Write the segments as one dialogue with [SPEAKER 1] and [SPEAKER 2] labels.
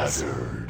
[SPEAKER 1] gathered.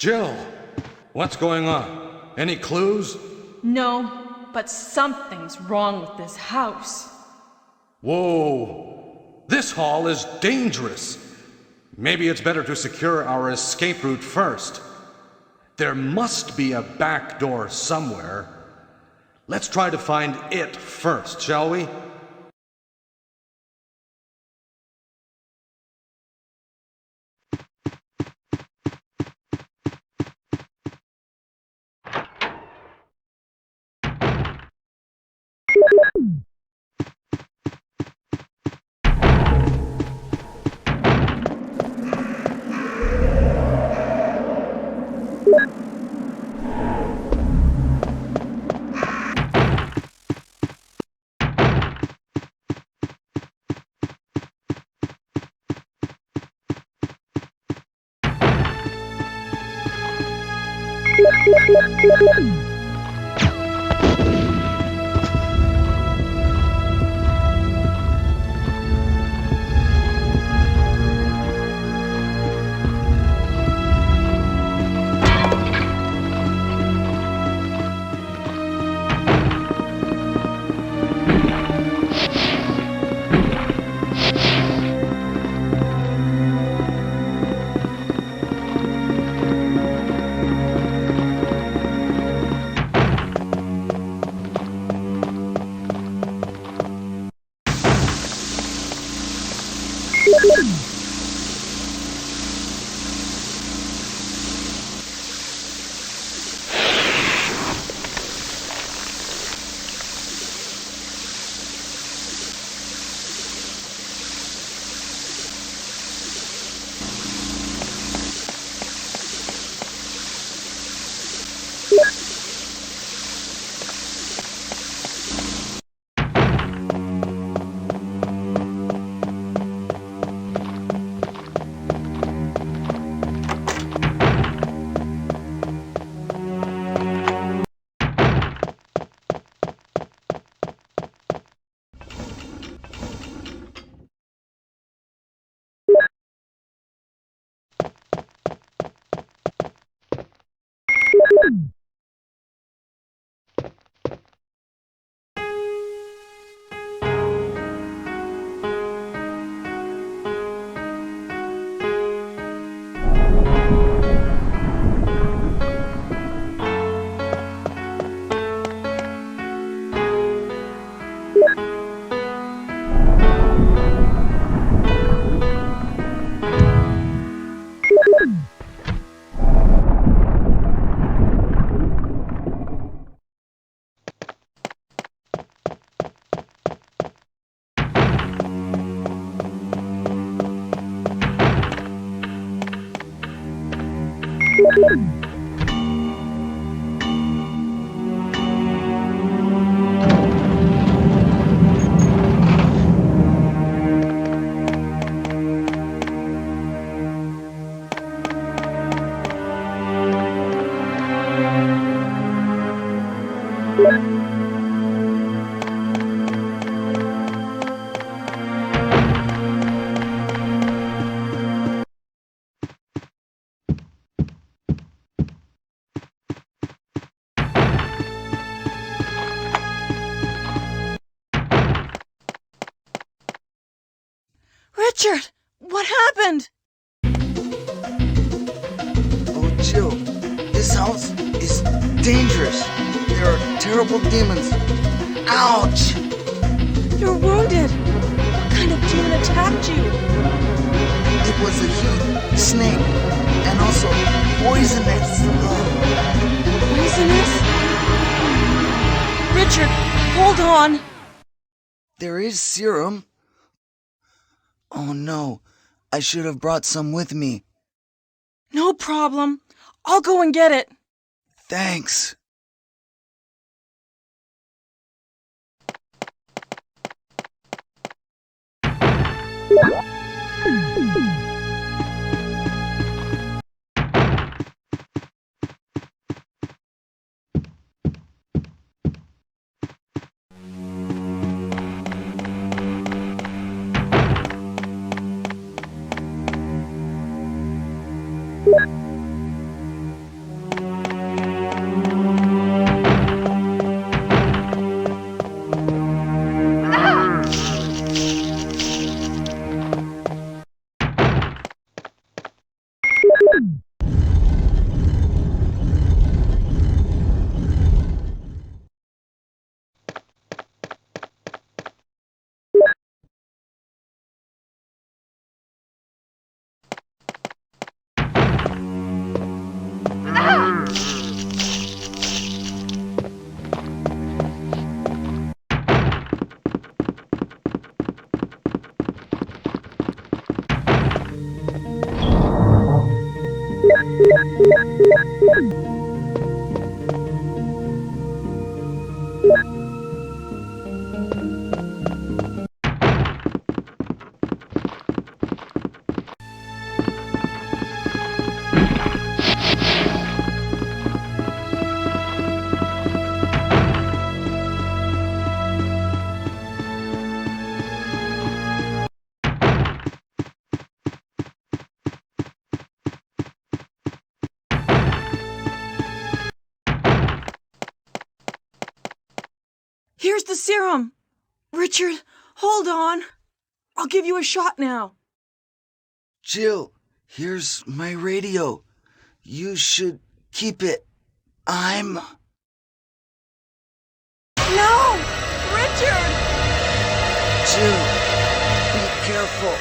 [SPEAKER 2] Jill, what's going on? Any clues?
[SPEAKER 3] No, but something's wrong with this house.
[SPEAKER 2] Whoa, this hall is dangerous. Maybe it's better to secure our escape route first. There must be a back door somewhere. Let's try to find it first, shall we?
[SPEAKER 3] Richard, what happened?
[SPEAKER 1] Oh, Jill, this house is dangerous. There are terrible demons. Ouch!
[SPEAKER 3] You're wounded. What kind of demon attacked you?
[SPEAKER 1] It was a huge snake and also poisonous.
[SPEAKER 3] Poisonous? Richard, hold on.
[SPEAKER 1] There is serum. Oh no, I should have brought some with me.
[SPEAKER 3] No problem. I'll go and get it.
[SPEAKER 1] Thanks.
[SPEAKER 3] Here's the serum. Richard, hold on. I'll give you a shot now.
[SPEAKER 1] Jill, here's my radio. You should keep it. I'm...
[SPEAKER 3] No! Richard!
[SPEAKER 1] Jill, be careful.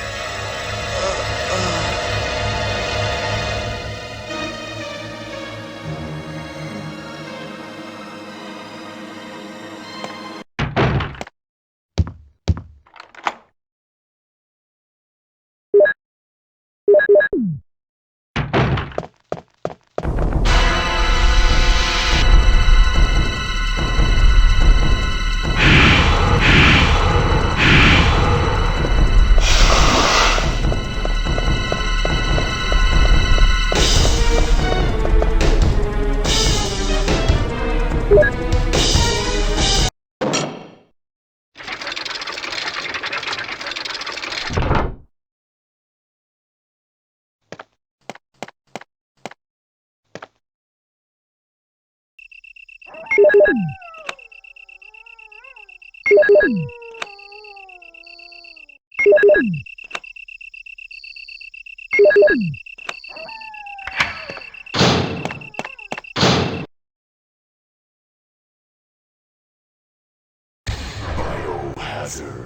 [SPEAKER 4] Biohazard.